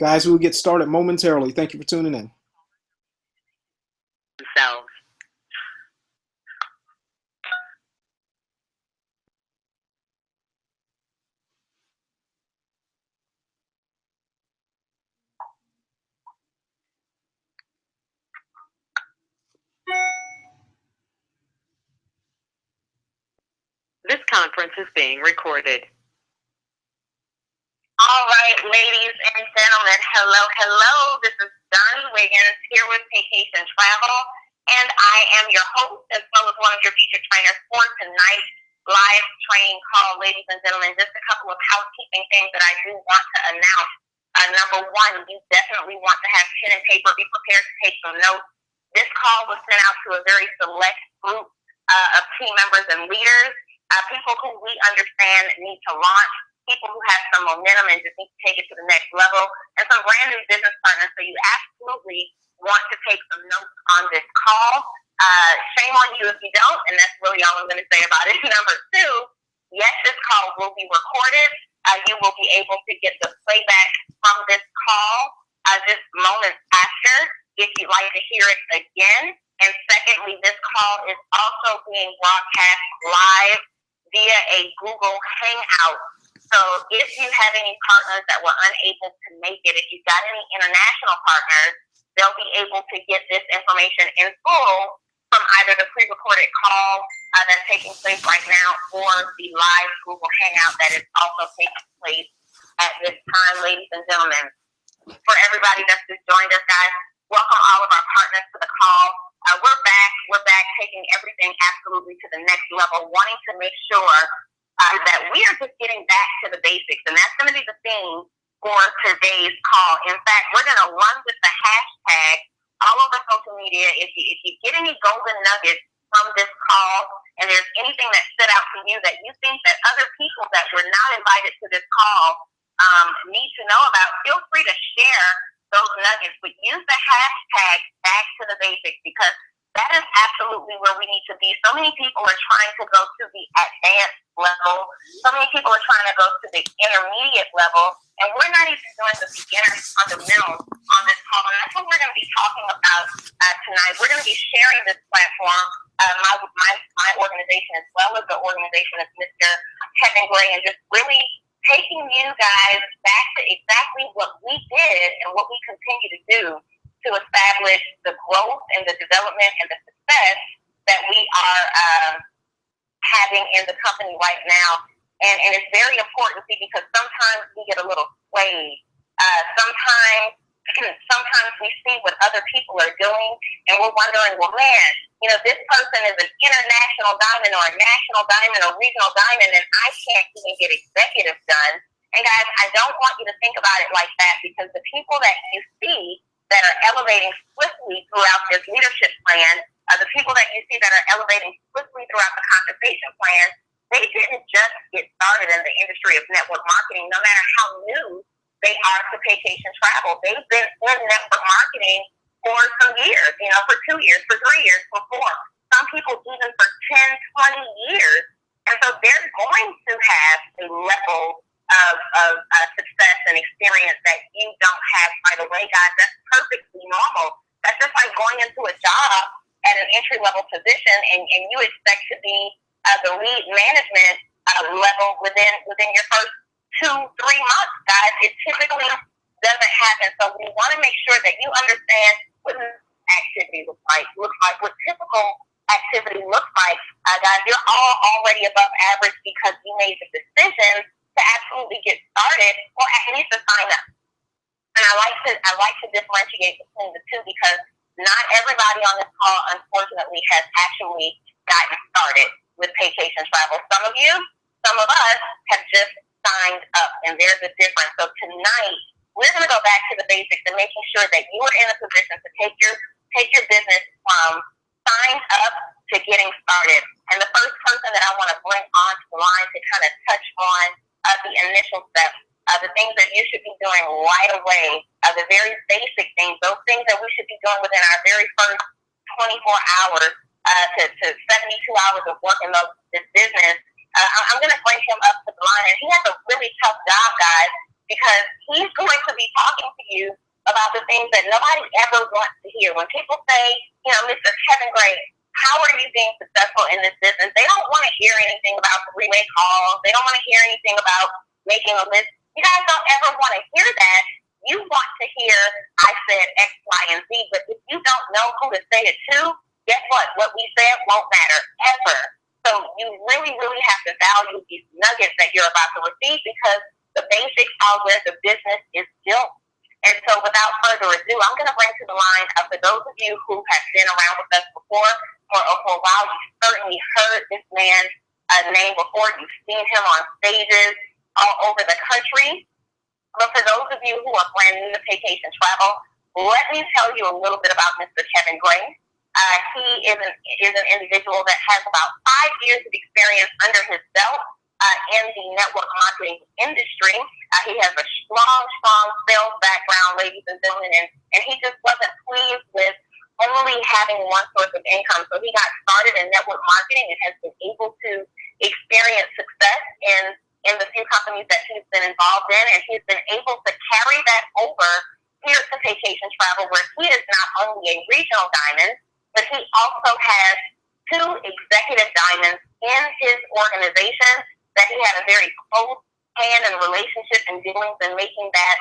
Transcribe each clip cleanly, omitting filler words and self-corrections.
Guys, we'll get started momentarily. Thank you for tuning in. Themselves. This conference is being recorded. All right, ladies and gentlemen, hello, hello. This is Donnie Wiggins here with Vacation Travel, and I am your host as well as one of your featured trainers for tonight's live training call. Ladies and gentlemen, just a couple of housekeeping things that I do want to announce. Number one, you definitely want to have pen and paper. Be prepared to take some notes. This call was sent out to a very select group of team members and leaders, people who we understand need to launch, people who have some momentum and just need to take it to the next level, and some brand new business partners. So you absolutely want to take some notes on this call. Shame on you if you don't, and that's really all I'm going to say about it. Number two, yes, this call will be recorded. You will be able to get the playback from this call just moments after if you'd like to hear it again. And secondly, this call is also being broadcast live via a Google Hangout. So if you have any partners that were unable to make it, if you've got any international partners, they'll be able to get this information in full from either the pre-recorded call that's taking place right now or the live Google Hangout that is also taking place at this time, ladies and gentlemen. For everybody that's just joined us, guys, welcome all of our partners to the call. We're back taking everything absolutely to the next level, wanting to make sure that we are just getting back to the basics, and that's going to be the theme for today's call. In fact, we're going to run with the hashtag all over social media. If you get any golden nuggets from this call, and there's anything that stood out to you that you think that other people that were not invited to this call need to know about, feel free to share those nuggets, but use the hashtag back to the basics, because that is absolutely where we need to be. So many people are trying to go to the advanced level. So many people are trying to go to the intermediate level, and we're not even doing the beginner fundamentals on this call. And that's what we're going to be talking about tonight. We're going to be sharing this platform, my organization, as well as the organization of Mr. Kevin Gray, and just really taking you guys back to exactly what we did and what we continue to do to establish the growth and the development and the success that we are having in the company right now. And it's very important, see, because sometimes we get a little swayed. Sometimes we see what other people are doing, and we're wondering, well, man, this person is an international diamond or a national diamond or regional diamond, and I can't even get executive done. And guys, I don't want you to think about it like that, because the people that you see that are elevating swiftly throughout this leadership plan, the people that you see that are elevating swiftly throughout the compensation plan, they didn't just get started in the industry of network marketing, no matter how new they are to vacation travel. They've been in network marketing for some years, for 2 years, for 3 years, for 4. Some people even for 10, 20 years. And so they're going to have a level of success and experience that you don't have right away, guys. That's perfectly normal. That's just like going into a job at an entry-level position, and you expect to be the lead management level within your first 2-3 months, guys. It typically doesn't happen. So we want to make sure that you understand what activity looks like, what typical activity looks like. Guys, you're all already above average because you made the decision to absolutely get started, or at least to sign up. And I like to differentiate between the two, because not everybody on this call, unfortunately, has actually gotten started with vacation travel. Some of you, some of us have just signed up, and there's a difference. So tonight, we're going to go back to the basics and making sure that you are in a position to take your business from signed up to getting started. And the first person that I want to bring onto the line to kind of touch on the initial steps, the things that you should be doing right away, the very basic things, those things that we should be doing within our very first 24 hours to 72 hours of working this business. I'm going to bring him up to the line, and he has a really tough job, guys. because he's going to be talking to you about the things that nobody ever wants to hear. When people say, Mr. Kevin Gray, how are you being successful in this business? They don't want to hear anything about three-way calls. They don't want to hear anything about making a list. You guys don't ever want to hear that. You want to hear, I said X, Y, and Z, but if you don't know who to say it to, guess what? What we said won't matter ever. So you really, really have to value these nuggets that you're about to receive, because the basics are where the business is built. And so without further ado, I'm going to bring to the line for those of you who have been around with us before for a while, you've certainly heard this man's name before. You've seen him on stages all over the country. But for those of you who are brand new to Paycation Travel, let me tell you a little bit about Mr. Kevin Gray. He is an individual that has about 5 years of experience under his belt in the network marketing industry. He has a strong sales background, ladies and gentlemen, and he just wasn't pleased with only having one source of income. So he got started in network marketing and has been able to experience success in the few companies that he's been involved in, and he's been able to carry that over here to Paycation Travel, where he is not only a regional diamond, but he also has 2 executive diamonds in his organization that he had a very close hand and relationship in dealings and making that,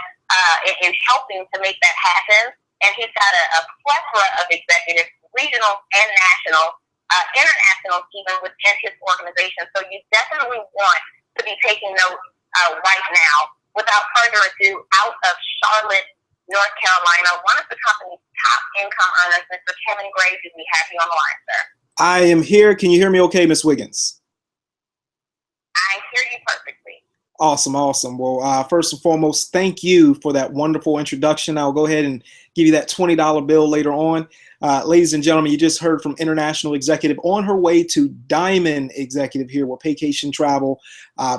in helping to make that happen. And he's got a plethora of executives, regional and national, international even, within his organization. So you definitely want to be taking notes right now. Without further ado, out of Charlotte, North Carolina, one of the company's top income earners, Mr. Kevin Gray. Do we have you on the line, sir? I am here. Can you hear me okay, Ms. Wiggins? I hear you perfectly. Awesome. Well, first and foremost, thank you for that wonderful introduction. I'll go ahead and give you that $20 bill later on. Ladies and gentlemen, you just heard from international executive on her way to diamond executive here with Paycation Travel,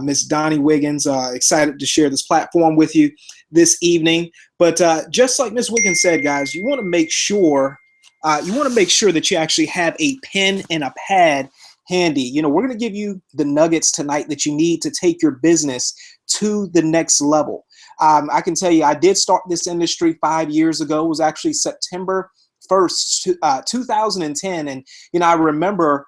Miss Donnie Wiggins. Excited to share this platform with you this evening. But just like Miss Wiggins said, guys, you want to make sure that you actually have a pen and a pad handy. We're going to give you the nuggets tonight that you need to take your business to the next level. I can tell you, I did start this industry 5 years ago. It was actually September 1st, 2010. And, I remember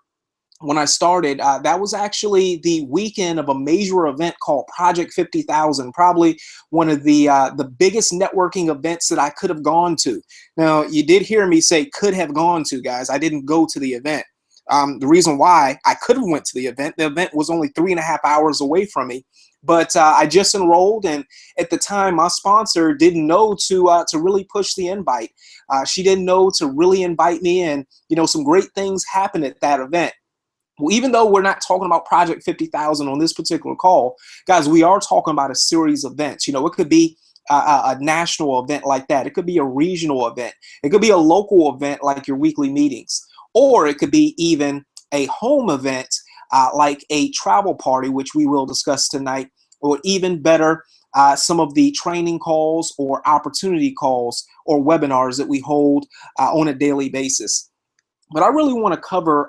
when I started, that was actually the weekend of a major event called Project 50,000, probably one of the biggest networking events that I could have gone to. Now, you did hear me say could have gone to, guys. I didn't go to the event. The reason why I could have went to the event was only 3.5 hours away from me. But I just enrolled, and at the time, my sponsor didn't know to really push the invite. She didn't know to really invite me, and some great things happened at that event. Well, even though we're not talking about Project 50,000 on this particular call, guys, we are talking about a series of events. It could be a national event like that. It could be a regional event. It could be a local event like your weekly meetings, or it could be even a home event like a travel party, which we will discuss tonight, or even better, some of the training calls or opportunity calls or webinars that we hold on a daily basis. But I really want to cover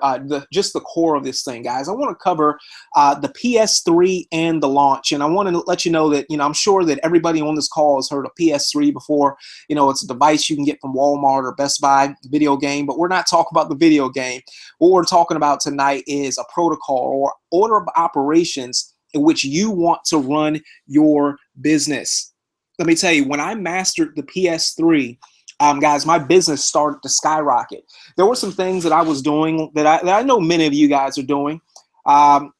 just the core of this thing, guys. I want to cover the PS3 and the launch. And I want to let you know that, I'm sure that everybody on this call has heard of PS3 before. It's a device you can get from Walmart or Best Buy, video game. But we're not talking about the video game. What we're talking about tonight is a protocol or order of operations in which you want to run your business. Let me tell you, when I mastered the PS3, guys, my business started to skyrocket. There were some things that I was doing that I know many of you guys are doing. I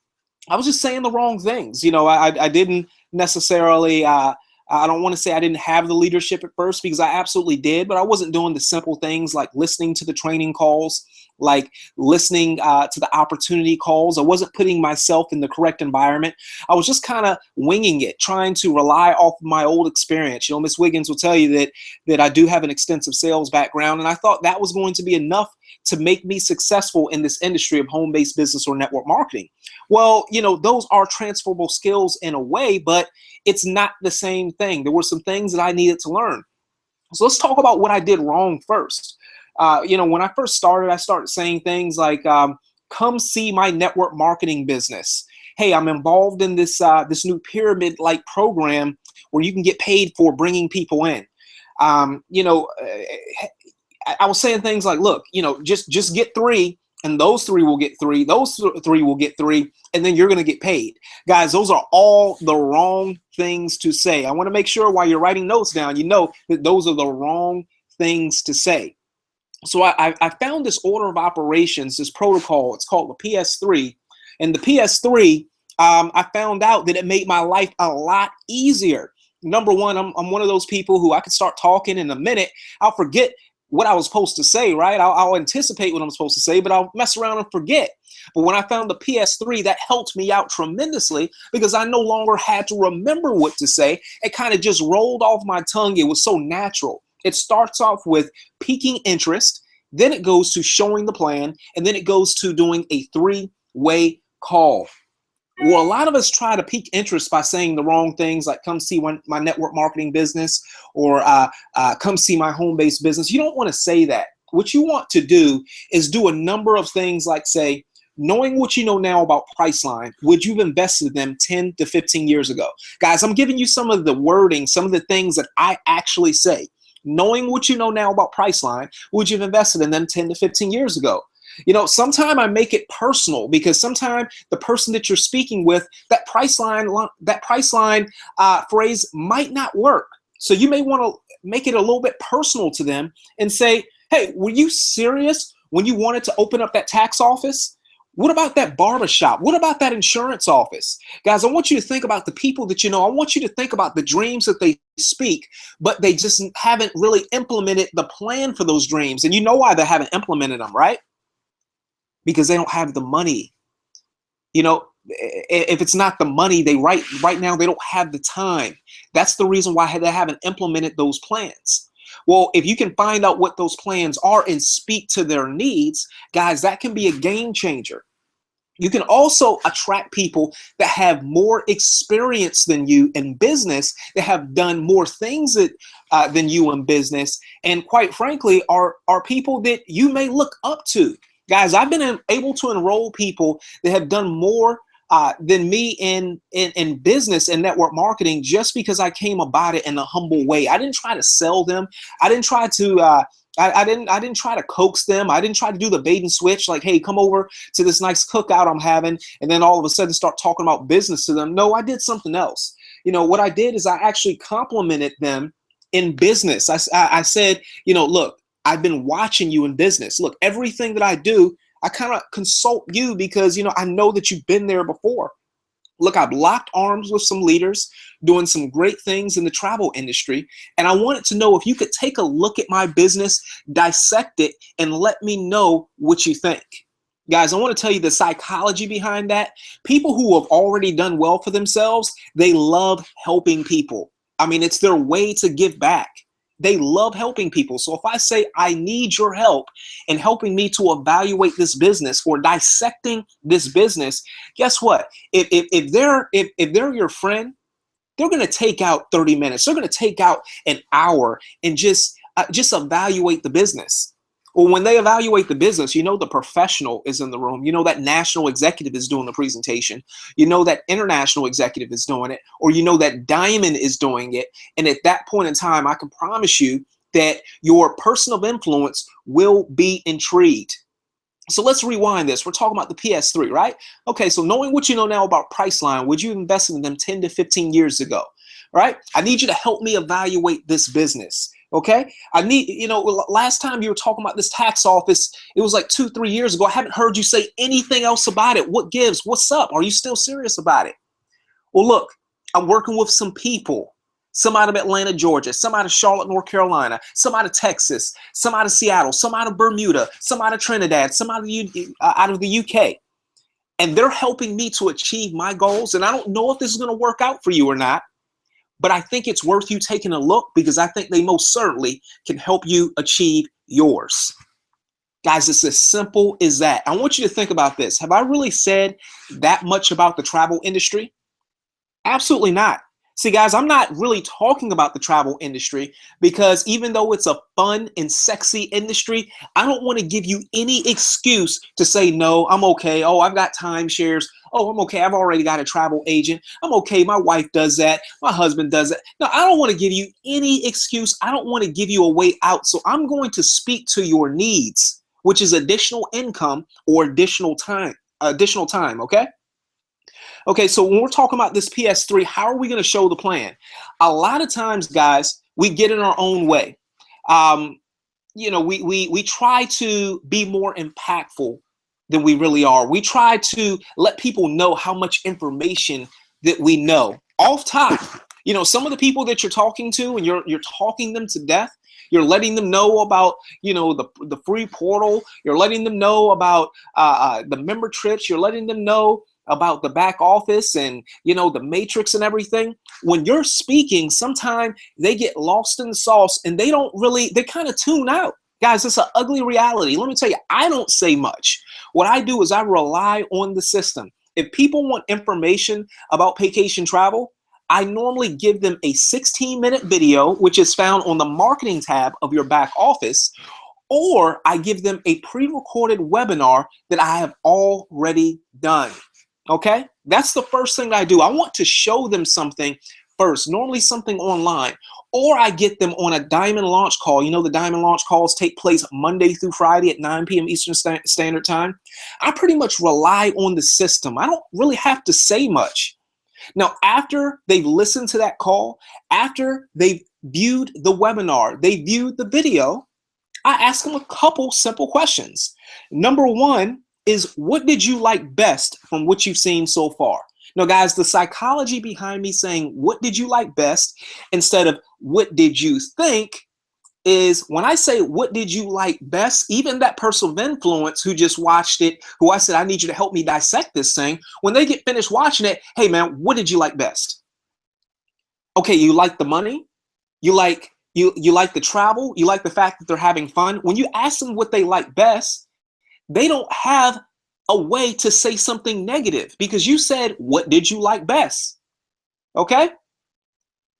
was just saying the wrong things. I didn't necessarily, I don't want to say I didn't have the leadership at first, because I absolutely did, but I wasn't doing the simple things like listening to the training calls, like listening to the opportunity calls. I wasn't putting myself in the correct environment. I was just kind of winging it, trying to rely off of my old experience. Miss Wiggins will tell you that I do have an extensive sales background, and I thought that was going to be enough to make me successful in this industry of home-based business or network marketing. Well, those are transferable skills in a way, but it's not the same thing. There were some things that I needed to learn. So let's talk about what I did wrong first. When I first started, I started saying things like, come see my network marketing business. hey, I'm involved in this this new pyramid-like program where you can get paid for bringing people in. You know, I was saying things like, look, you know, just get 3, and those 3 will get 3, those 3 will get 3, and then you're going to get paid. Guys, those are all the wrong things to say. I want to make sure while you're writing notes down, you know that those are the wrong things to say. So I found this order of operations, this protocol. It's called the PS3. And the PS3, I found out that it made my life a lot easier. Number one, I'm one of those people who I can start talking in a minute. I'll forget what I was supposed to say, right? I'll anticipate what I'm supposed to say, but I'll mess around and forget. But when I found the PS3, that helped me out tremendously because I no longer had to remember what to say. It kind of just rolled off my tongue. It was so natural. It starts off with piquing interest, then it goes to showing the plan, and then it goes to doing a 3-way call. Well, a lot of us try to pique interest by saying the wrong things, like come see my network marketing business, or come see my home-based business. You don't want to say that. What you want to do is do a number of things like say, knowing what you know now about Priceline, would you have invested in them 10 to 15 years ago? Guys, I'm giving you some of the wording, some of the things that I actually say. Knowing what you know now about Priceline, would you have invested in them 10 to 15 years ago? You know, sometimes I make it personal because sometimes the person that you're speaking with, that Priceline phrase might not work. So you may want to make it a little bit personal to them and say, hey, were you serious when you wanted to open up that tax office? What about that barbershop? What about that insurance office? Guys, I want you to think about the people that you know. I want you to think about the dreams that they speak, but they just haven't really implemented the plan for those dreams. And you know why they haven't implemented them, right? Because they don't have the money. You know, if it's not the money, right now they don't have the time. That's the reason why they haven't implemented those plans. Well, if you can find out what those plans are and speak to their needs, guys, that can be a game changer. You can also attract people that have more experience than you in business, that have done more things than you in business, and quite frankly, are people that you may look up to. Guys, I've been able to enroll people that have done more than me in business and network marketing just because I came about it in a humble way. I didn't try to sell them. I didn't try to I didn't try to coax them. I didn't try to do the bait and switch like, hey, come over to this nice cookout I'm having, and then all of a sudden start talking about business to them. No, I did something else. You know, what I did is I actually complimented them in business. I said, you know, look, I've been watching you in business. Look, everything that I do, I kind of consult you because, you know, I know that you've been there before. Look, I've locked arms with some leaders doing some great things in the travel industry. And I wanted to know if you could take a look at my business, dissect it, and let me know what you think. Guys, I want to tell you the psychology behind that. People who have already done well for themselves, they love helping people. I mean, it's their way to give back. They love helping people. So if I say, I need your help in helping me to evaluate this business or dissecting this business, guess what? If they're your friend, they're going to take out 30 minutes. They're going to take out an hour and just evaluate the business. Well, when they evaluate the business, you know the professional is in the room. You know that national executive is doing the presentation. You know that international executive is doing it, or you know that Diamond is doing it. And at that point in time, I can promise you that your person of influence will be intrigued. So let's rewind this. We're talking about the PS3, right? Okay, so knowing what you know now about Priceline, would you invest in them 10 to 15 years ago, right? I need you to help me evaluate this business. Okay, I need, you know, last time you were talking about this tax office, it was like 2-3 years ago. I haven't heard you say anything else about it. What gives? What's up? Are you still serious about it? Well, look, I'm working with some people, some out of Atlanta, Georgia, some out of Charlotte, North Carolina, some out of Texas, some out of Seattle, some out of Bermuda, some out of Trinidad, some out of the UK. And they're helping me to achieve my goals. And I don't know if this is going to work out for you or not. But I think it's worth you taking a look because I think they most certainly can help you achieve yours. Guys, it's as simple as that. I want you to think about this. Have I really said that much about the travel industry? Absolutely not. See, guys, I'm not really talking about the travel industry because even though it's a fun and sexy industry, I don't want to give you any excuse to say, no, I'm okay. Oh, I've got timeshares. Oh, I'm okay. I've already got a travel agent. I'm okay. My wife does that. My husband does that. No, I don't want to give you any excuse. I don't want to give you a way out. So I'm going to speak to your needs, which is additional income or additional time. Okay? Okay, so when we're talking about this PS3, how are we going to show the plan? A lot of times, guys, we get in our own way. We try to be more impactful than we really are. We try to let people know how much information that we know off top. Some of the people that you're talking to, and you're talking them to death. You're letting them know about, the free portal. You're letting them know about the member trips. You're letting them know about the back office and, the matrix and everything. When you're speaking, sometimes they get lost in the sauce and they kind of tune out. Guys, it's an ugly reality. Let me tell you, I don't say much. What I do is I rely on the system. If people want information about Paycation Travel, I normally give them a 16-minute video, which is found on the marketing tab of your back office, or I give them a pre-recorded webinar that I have already done. Okay? That's the first thing I do. I want to show them something first, normally something online, or I get them on a Diamond launch call. The Diamond launch calls take place Monday through Friday at 9 p.m. Eastern Standard Time. I pretty much rely on the system. I don't really have to say much. Now, after they've listened to that call, after they've viewed the webinar, they viewed the video, I ask them a couple simple questions. Number one is, what did you like best from what you've seen so far? Now, guys, the psychology behind me saying, what did you like best, instead of what did you think, is when I say, what did you like best, even that person of influence who just watched it, who I said, I need you to help me dissect this thing, when they get finished watching it, hey, man, what did you like best? Okay, you like the money? You like the travel? You like the fact that they're having fun? When you ask them what they like best, they don't have a way to say something negative because you said, what did you like best? Okay?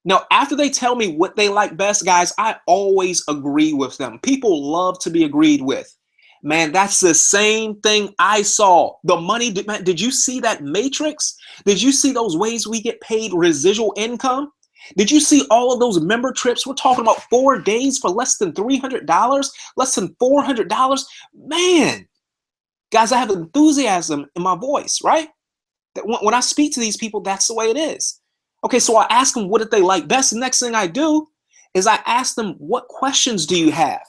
Now, after they tell me what they like best, guys, I always agree with them. People love to be agreed with. Man, that's the same thing I saw. The money, did you see that matrix? Did you see those ways we get paid residual income? Did you see all of those member trips? We're talking about 4 days for less than $300, less than $400. Man, guys, I have enthusiasm in my voice, right? When I speak to these people, that's the way it is. Okay, so I ask them, what did they like best? The next thing I do is I ask them, what questions do you have?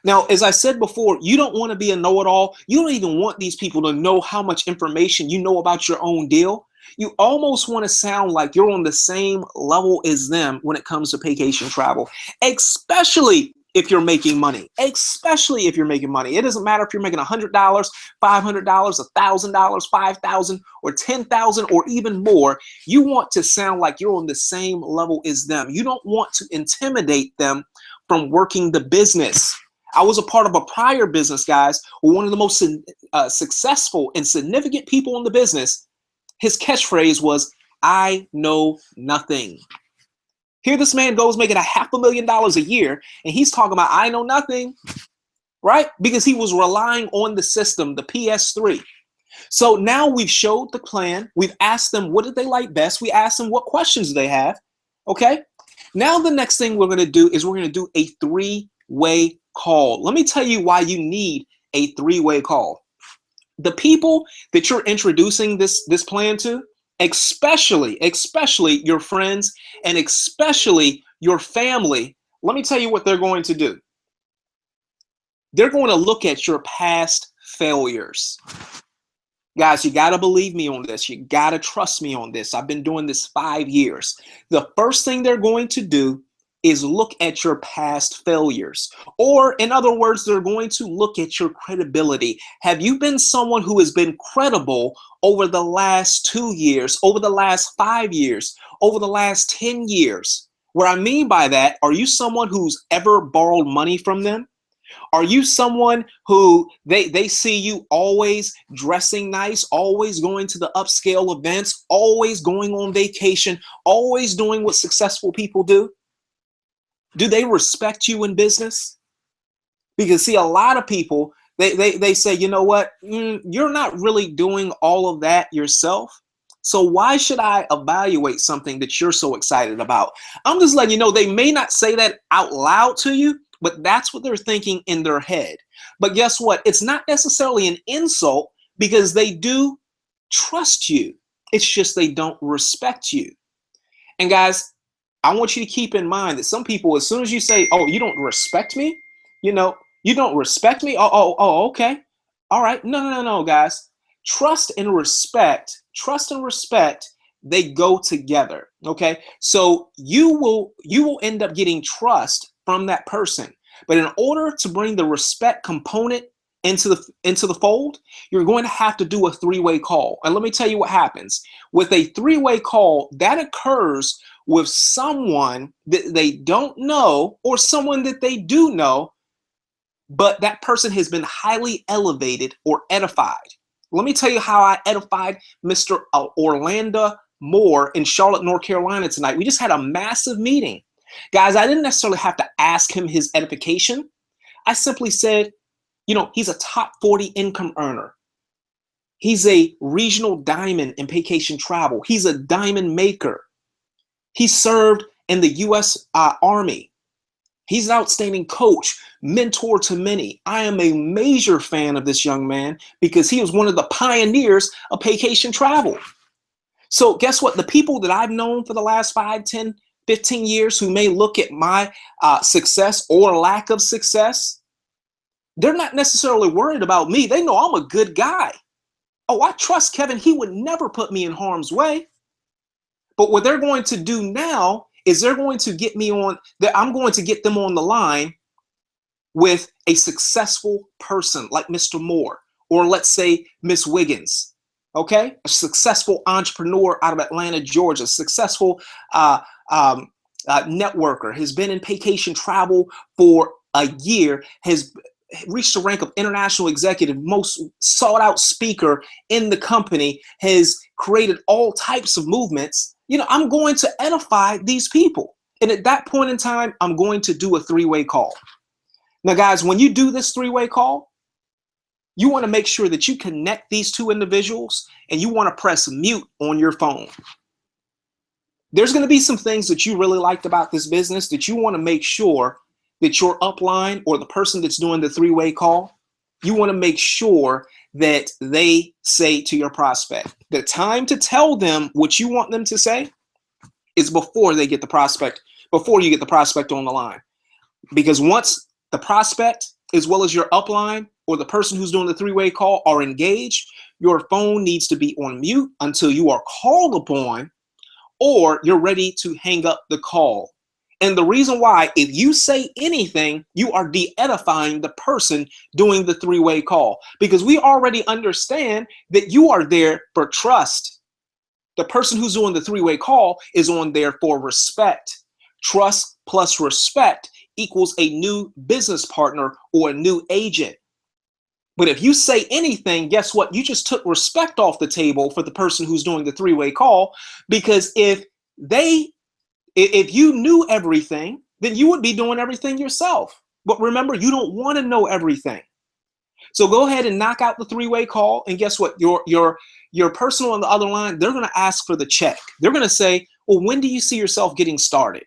Now, as I said before, you don't want to be a know-it-all. You don't even want these people to know how much information you know about your own deal. You almost want to sound like you're on the same level as them when it comes to Paycation Travel, especially if you're making money, especially if you're making money. It doesn't matter if you're making $100, $500, $1,000, $5,000, or $10,000, or even more. You want to sound like you're on the same level as them. You don't want to intimidate them from working the business. I was a part of a prior business, guys, where one of the most successful and significant people in the business, his catchphrase was, I know nothing. Here this man goes making $500,000 a year, and he's talking about, I know nothing, right? Because he was relying on the system, the PS3. So now we've showed the plan. We've asked them, what did they like best? We asked them, what questions do they have? Okay. Now the next thing we're going to do is we're going to do a three-way call. Let me tell you why you need a three-way call. The people that you're introducing this plan to, especially your friends and especially your family, let me tell you what they're going to do. They're going to look at your past failures. Guys, you got to believe me on this. You got to trust me on this. I've been doing this 5 years. The first thing they're going to do is look at your past failures. Or in other words, they're going to look at your credibility. Have you been someone who has been credible over the last 2 years, over the last 5 years, over the last 10 years? What I mean by that, are you someone who's ever borrowed money from them? Are you someone who they see you always dressing nice, always going to the upscale events, always going on vacation, always doing what successful people do? Do they respect you in business? Because see, a lot of people, They say, you know what, you're not really doing all of that yourself. So why should I evaluate something that you're so excited about? I'm just letting you know, they may not say that out loud to you, but that's what they're thinking in their head. But guess what? It's not necessarily an insult because they do trust you. It's just they don't respect you. And guys, I want you to keep in mind that some people, as soon as you say, oh, you don't respect me, you know, you don't respect me. Oh, okay. All right. No, guys. Trust and respect, they go together. Okay. So you will end up getting trust from that person. But in order to bring the respect component into the fold, you're going to have to do a three-way call. And let me tell you what happens. With a three-way call, that occurs with someone that they don't know or someone that they do know, but that person has been highly elevated or edified. Let me tell you how I edified Mr. Orlando Moore in Charlotte, North Carolina tonight. We just had a massive meeting. Guys, I didn't necessarily have to ask him his edification. I simply said, you know, he's a top 40 income earner. He's a regional diamond in vacation travel. He's a diamond maker. He served in the U.S. Army. He's an outstanding coach, mentor to many. I am a major fan of this young man because he was one of the pioneers of vacation travel. So guess what? The people that I've known for the last 5, 10, 15 years who may look at my success or lack of success, they're not necessarily worried about me. They know I'm a good guy. Oh, I trust Kevin. He would never put me in harm's way. But what they're going to do now is they're going to get me on, I'm going to get them on the line with a successful person like Mr. Moore, or let's say Miss Wiggins, okay? A successful entrepreneur out of Atlanta, Georgia, successful networker, has been in vacation travel for a year, has reached the rank of international executive, most sought out speaker in the company, has created all types of movements. You know, I'm going to edify these people. And at that point in time, I'm going to do a three-way call. Now, guys, when you do this three-way call, you want to make sure that you connect these two individuals and you want to press mute on your phone. There's going to be some things that you really liked about this business that you want to make sure that your upline or the person that's doing the three-way call, you want to make sure that they say to your prospect. The time to tell them what you want them to say is before they get the prospect, before you get the prospect on the line. Because once the prospect, as well as your upline or the person who's doing the three-way call are engaged, your phone needs to be on mute until you are called upon or you're ready to hang up the call. And the reason why, if you say anything, you are de-edifying the person doing the three-way call, because we already understand that you are there for trust. The person who's doing the three-way call is on there for respect. Trust plus respect equals a new business partner or a new agent. But if you say anything, guess what? You just took respect off the table for the person who's doing the three-way call, because if you knew everything, then you would be doing everything yourself. But remember, you don't want to know everything. So go ahead and knock out the three-way call. And guess what? Your person on the other line, they're going to ask for the check. They're going to say, well, when do you see yourself getting started?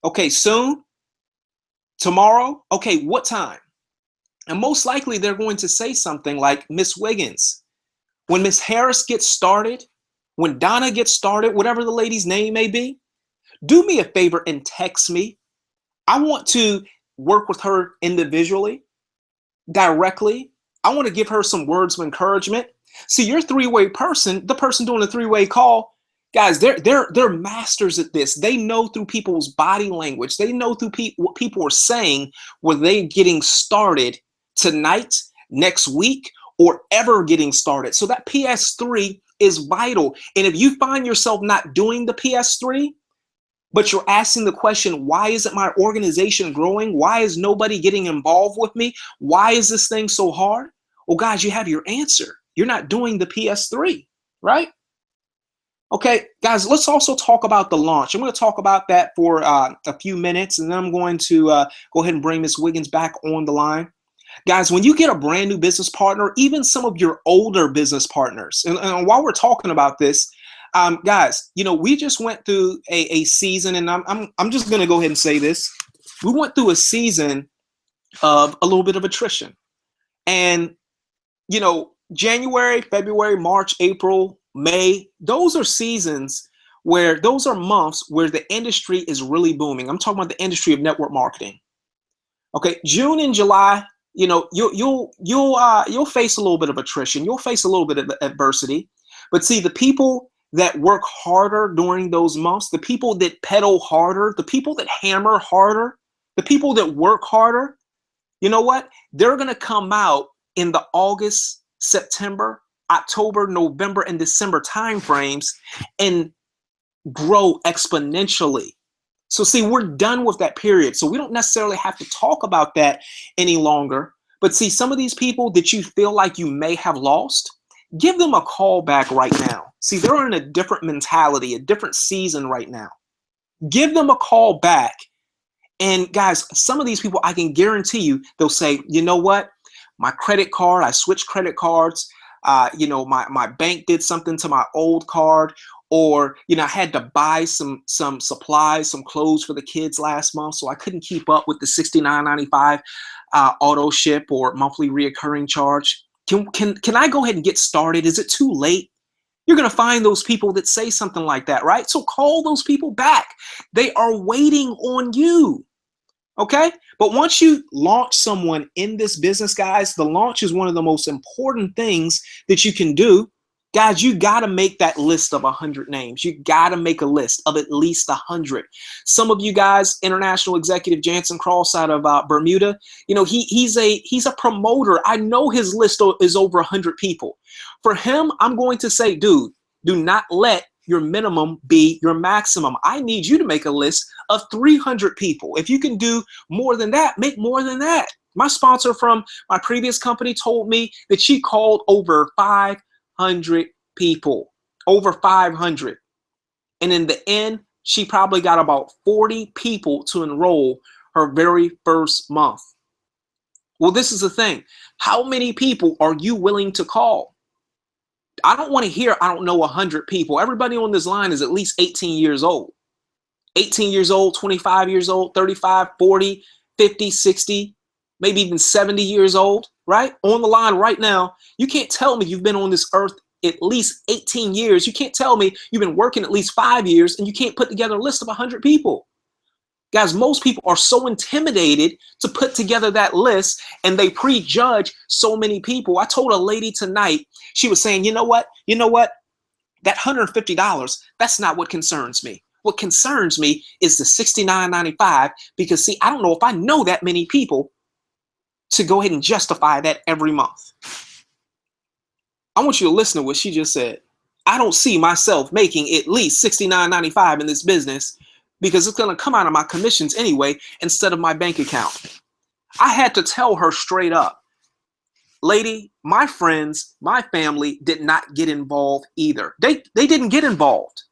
Okay, soon? Tomorrow? Okay, what time? And most likely they're going to say something like, Miss Wiggins, when Miss Harris gets started, when Donna gets started, whatever the lady's name may be, do me a favor and text me. I want to work with her individually, directly. I want to give her some words of encouragement. See, your three-way person, the person doing the three-way call, guys, they're masters at this. They know through people's body language. They know through what people are saying when they're getting started tonight, next week, or ever getting started. So that PS3 is vital. And if you find yourself not doing the PS3, but you're asking the question, why isn't my organization growing? Why is nobody getting involved with me? Why is this thing so hard? Well, guys, you have your answer. You're not doing the PS3, right? Okay, guys, let's also talk about the launch. I'm going to talk about that for a few minutes, and then I'm going to go ahead and bring Ms. Wiggins back on the line. Guys, when you get a brand new business partner, even some of your older business partners, and while we're talking about this, guys, we just went through a season, and I'm just going to go ahead and say this. We went through a season of a little bit of attrition. And, January, February, March, April, May, those are seasons where those are months where the industry is really booming. I'm talking about the industry of network marketing. Okay, June and July, you'll face a little bit of attrition. You'll face a little bit of adversity. But see, the people that work harder during those months, the people that pedal harder, the people that hammer harder, the people that work harder, you know what? They're going to come out in the August, September, October, November, and December timeframes and grow exponentially. So see, we're done with that period. So we don't necessarily have to talk about that any longer. But see, some of these people that you feel like you may have lost, give them a call back right now. See, they're in a different mentality, a different season right now. Give them a call back. And guys, some of these people, I can guarantee you, they'll say, you know what? My credit card, I switched credit cards. My bank did something to my old card. Or, I had to buy some supplies, some clothes for the kids last month, so I couldn't keep up with the $69.95 auto ship or monthly reoccurring charge. Can I go ahead and get started? Is it too late? You're going to find those people that say something like that, right? So call those people back. They are waiting on you. Okay? But once you launch someone in this business, guys, the launch is one of the most important things that you can do. Guys, you got to make that list of 100 names. You got to make a list of at least 100. Some of you guys, international executive Jansen Cross out of Bermuda, he's a promoter. I know his list is over 100 people. For him, I'm going to say, dude, do not let your minimum be your maximum. I need you to make a list of 300 people. If you can do more than that, make more than that. My sponsor from my previous company told me that she called over 500 people, over 500. And in the end, she probably got about 40 people to enroll her very first month. Well, this is the thing. How many people are you willing to call? I don't want to hear, I don't know, 100 people. Everybody on this line is at least 18 years old. 18 years old, 25 years old, 35, 40, 50, 60, maybe even 70 years old, right? On the line right now. You can't tell me you've been on this earth at least 18 years. You can't tell me you've been working at least 5 years and you can't put together a list of 100 people. Guys, most people are so intimidated to put together that list and they prejudge so many people. I told a lady tonight, she was saying, you know what? That $150, that's not what concerns me. What concerns me is the $69.95 because see, I don't know if I know that many people to go ahead and justify that every month. I want you to listen to what she just said. I don't see myself making at least $69.95 in this business because it's going to come out of my commissions anyway instead of my bank account. I had to tell her straight up, lady, my friends, my family did not get involved either. They didn't get involved.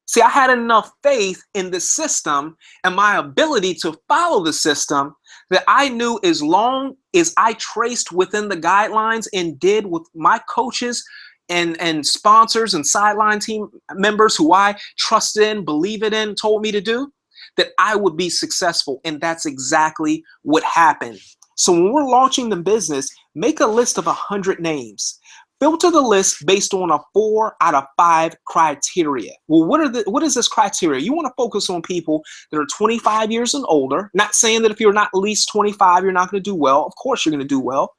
See, I had enough faith in the system and my ability to follow the system that I knew as long as I traced within the guidelines and did with my coaches and sponsors and sideline team members who I trusted in, believe it in, told me to do, that I would be successful. And that's exactly what happened. So when we're launching the business, make a list of 100 names. Filter the list based on a 4 out of 5 criteria. Well, what is this criteria? You want to focus on people that are 25 years and older. Not saying that if you're not at least 25, you're not going to do well. Of course you're going to do well.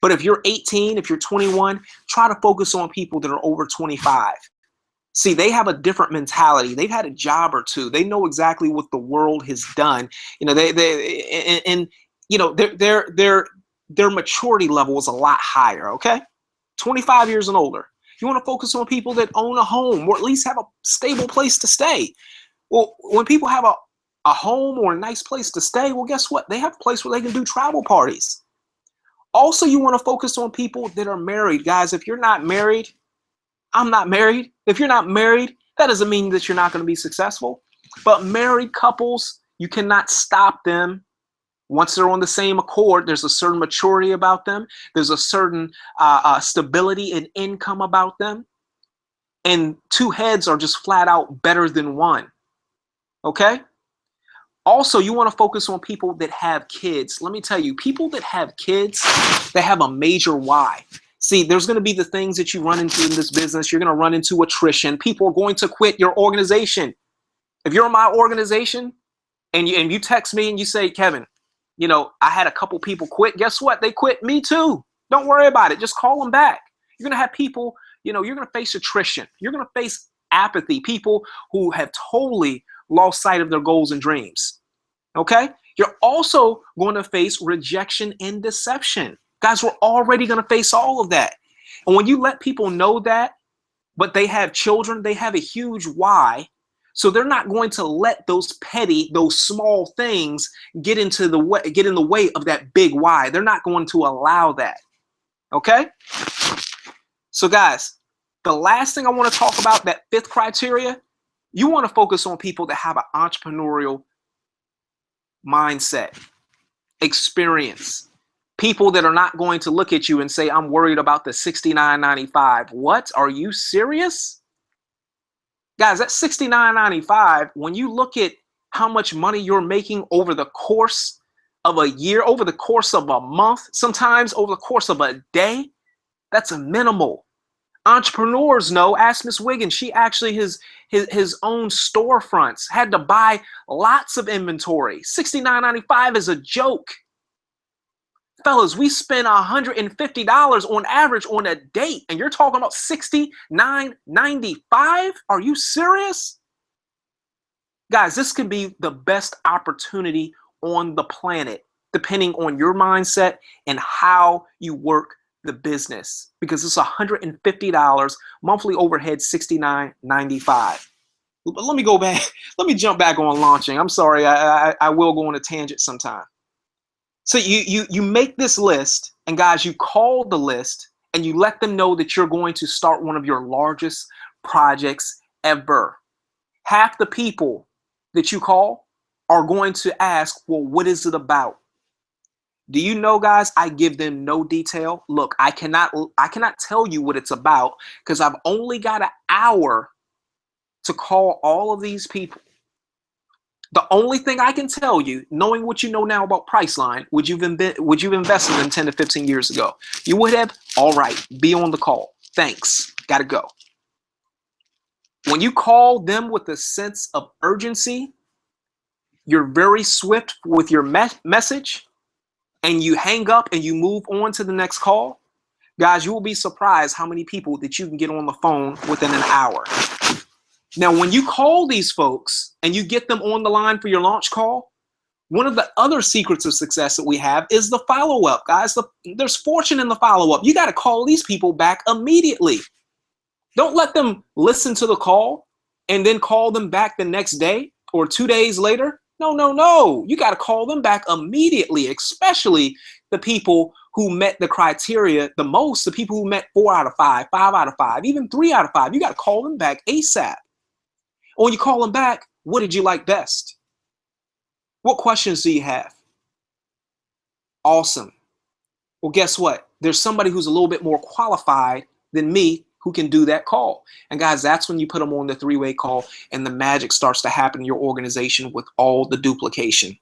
But if you're 18, if you're 21, try to focus on people that are over 25. See, they have a different mentality. They've had a job or two. They know exactly what the world has done. Their maturity level is a lot higher, okay? 25 years and older. You want to focus on people that own a home or at least have a stable place to stay. Well, when people have a home or a nice place to stay, well, guess what? They have a place where they can do travel parties. Also, you want to focus on people that are married. Guys, if you're not married, I'm not married. If you're not married, that doesn't mean that you're not going to be successful. But married couples, you cannot stop them Once they're on the same accord, there's a certain maturity about them. There's a certain stability and income about them. And two heads are just flat out better than one. Okay? Also, you want to focus on people that have kids. Let me tell you, people that have kids, they have a major why. See, there's going to be the things that you run into in this business. You're going to run into attrition. People are going to quit your organization. If you're in my organization and you text me and you say, Kevin, you know, I had a couple people quit. Guess what? They quit me too. Don't worry about it. Just call them back. You're going to have people, you know, you're going to face attrition. You're going to face apathy, people who have totally lost sight of their goals and dreams. Okay? You're also going to face rejection and deception. Guys, we're already going to face all of that. And when you let people know that, but they have children, they have a huge why. So they're not going to let those petty, those small things get in the way of that big why. They're not going to allow that. Okay? So guys, the last thing I want to talk about, that fifth criteria, you want to focus on people that have an entrepreneurial mindset, experience, people that are not going to look at you and say, I'm worried about the $69.95. What? Are you serious? Guys, that $69.95, when you look at how much money you're making over the course of a year, over the course of a month, sometimes over the course of a day, that's a minimal. Entrepreneurs know, ask Miss Wiggins, she actually his own storefronts, had to buy lots of inventory. $69.95 is a joke. Fellas, we spend $150 on average on a date, and you're talking about $69.95? Are you serious? Guys, this could be the best opportunity on the planet, depending on your mindset and how you work the business, because it's $150, monthly overhead $69.95. But let me go back. Let me jump back on launching. I'm sorry, I will go on a tangent sometime. So you make this list, and guys, you call the list and you let them know that you're going to start one of your largest projects ever. Half the people that you call are going to ask, well, what is it about? Do you know, guys, I give them no detail. Look, I cannot tell you what it's about because I've only got an hour to call all of these people. The only thing I can tell you, knowing what you know now about Priceline, would you have invested in 10 to 15 years ago? You would have? All right, be on the call. Thanks. Gotta go. When you call them with a sense of urgency, you're very swift with your message, and you hang up and you move on to the next call, guys, you will be surprised how many people that you can get on the phone within an hour. Now, when you call these folks and you get them on the line for your launch call, one of the other secrets of success that we have is the follow-up, guys. There's fortune in the follow-up. You got to call these people back immediately. Don't let them listen to the call and then call them back the next day or 2 days later. No. You got to call them back immediately, especially the people who met the criteria the most, the people who met 4 out of 5, 5 out of 5, even 3 out of 5. You got to call them back ASAP. When you call them back, what did you like best? What questions do you have? Awesome. Well, guess what? There's somebody who's a little bit more qualified than me who can do that call. And guys, that's when you put them on the three-way call and the magic starts to happen in your organization with all the duplication.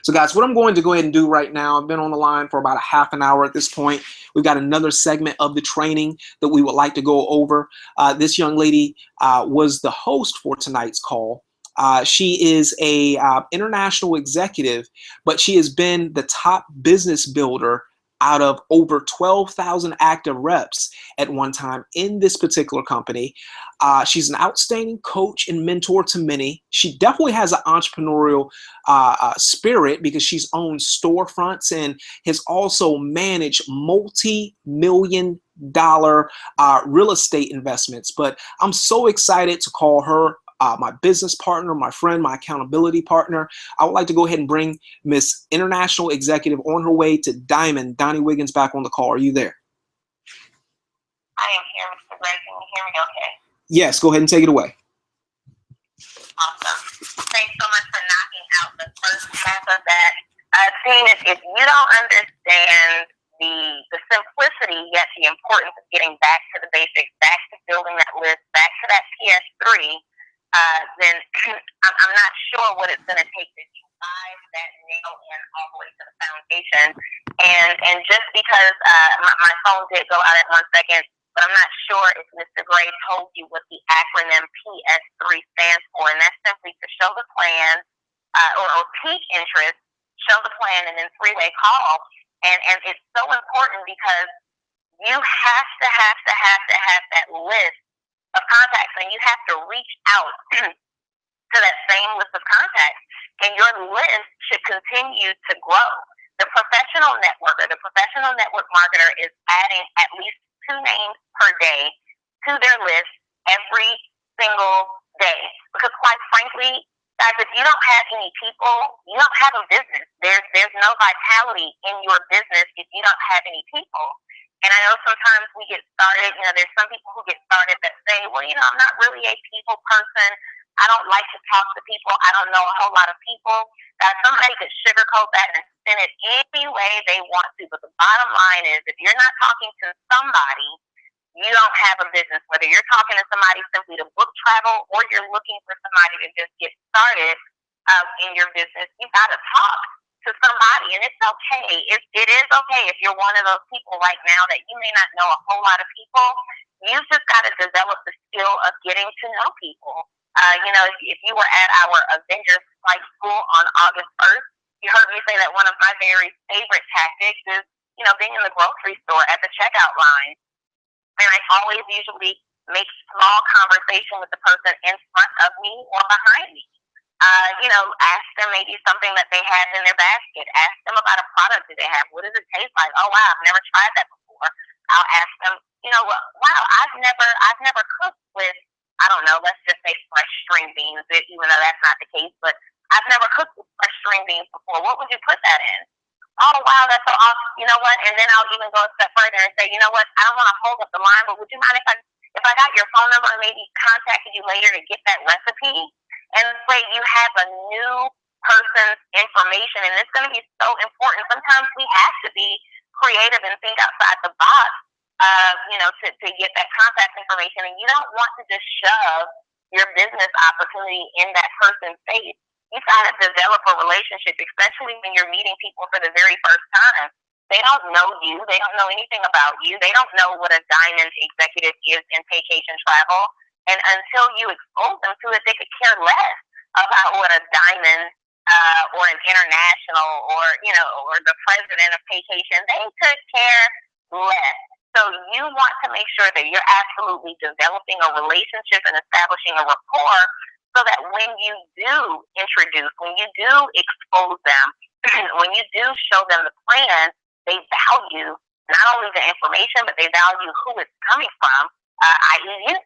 So guys, what I'm going to go ahead and do right now, I've been on the line for about a half an hour at this point. We've got another segment of the training that we would like to go over. This young lady was the host for tonight's call. She is a international executive, but she has been the top business builder out of over 12,000 active reps at one time in this particular company. She's an outstanding coach and mentor to many. She definitely has an entrepreneurial spirit because she's owned storefronts and has also managed multi-million dollar real estate investments. But I'm so excited to call her my business partner, my friend, my accountability partner. I would like to go ahead and bring Miss International Executive on her way to Diamond, Donnie Wiggins, back on the call. Are you there? I am here, Mr. Greg. Can you hear me okay? Yes, go ahead and take it away. Awesome. Thanks so much for knocking out the first half of that Seeing if you don't understand the simplicity, yet the importance of getting back to the basics, back to building that list, back to that PS3, then I'm not sure what it's going to take to drive that nail in all the way to the foundation. And just because my phone did go out at 1 second, but I'm not sure if Mr. Gray told you what the acronym PS3 stands for, and that's simply to show the plan or peak interest, show the plan, and then three-way call. And it's so important because you have that list of contacts, and you have to reach out to that same list of contacts, and your list should continue to grow. The professional networker, the professional network marketer is adding at least 2 names per day to their list every single day. Because quite frankly, guys, if you don't have any people, you don't have a business. There's no vitality in your business if you don't have any people. And I know sometimes we get started, there's some people who get started that say, well, I'm not really a people person. I don't like to talk to people. I don't know a whole lot of people. Somebody could sugarcoat that and spin it any way they want to. But the bottom line is, if you're not talking to somebody, you don't have a business. Whether you're talking to somebody simply to book travel or you're looking for somebody to just get started in your business, you got to talk to somebody. And it's okay. It is okay if you're one of those people right now that you may not know a whole lot of people. You've just got to develop the skill of getting to know people. If you were at our Avengers Flight School on August 1st, you heard me say that one of my very favorite tactics is, being in the grocery store at the checkout line. And I always usually make small conversation with the person in front of me or behind me. Ask them maybe something that they have in their basket. Ask them about a product that they have. What does it taste like? Oh, wow, I've never tried that before. I'll ask them, wow, I've never cooked with, I don't know, let's just say fresh string beans, even though that's not the case, but I've never cooked with fresh string beans before. What would you put that in? Oh, wow, that's so awesome. You know what? And then I'll even go a step further and say, you know what? I don't want to hold up the line, but would you mind if I got your phone number and maybe contacted you later to get that recipe? And this way you have a new person's information, and it's going to be so important. Sometimes we have to be creative and think outside the box, to get that contact information. And you don't want to just shove your business opportunity in that person's face. You got to develop a relationship, especially when you're meeting people for the very first time. They don't know you. They don't know anything about you. They don't know what a diamond executive is in vacation travel. And until you expose them to it, they could care less about what a diamond or an international or the president of vacation. They could care less. So you want to make sure that you're absolutely developing a relationship and establishing a rapport, so that when you do introduce, when you do expose them, when you do show them the plan, they value not only the information, but they value who it's coming from, i.e. you.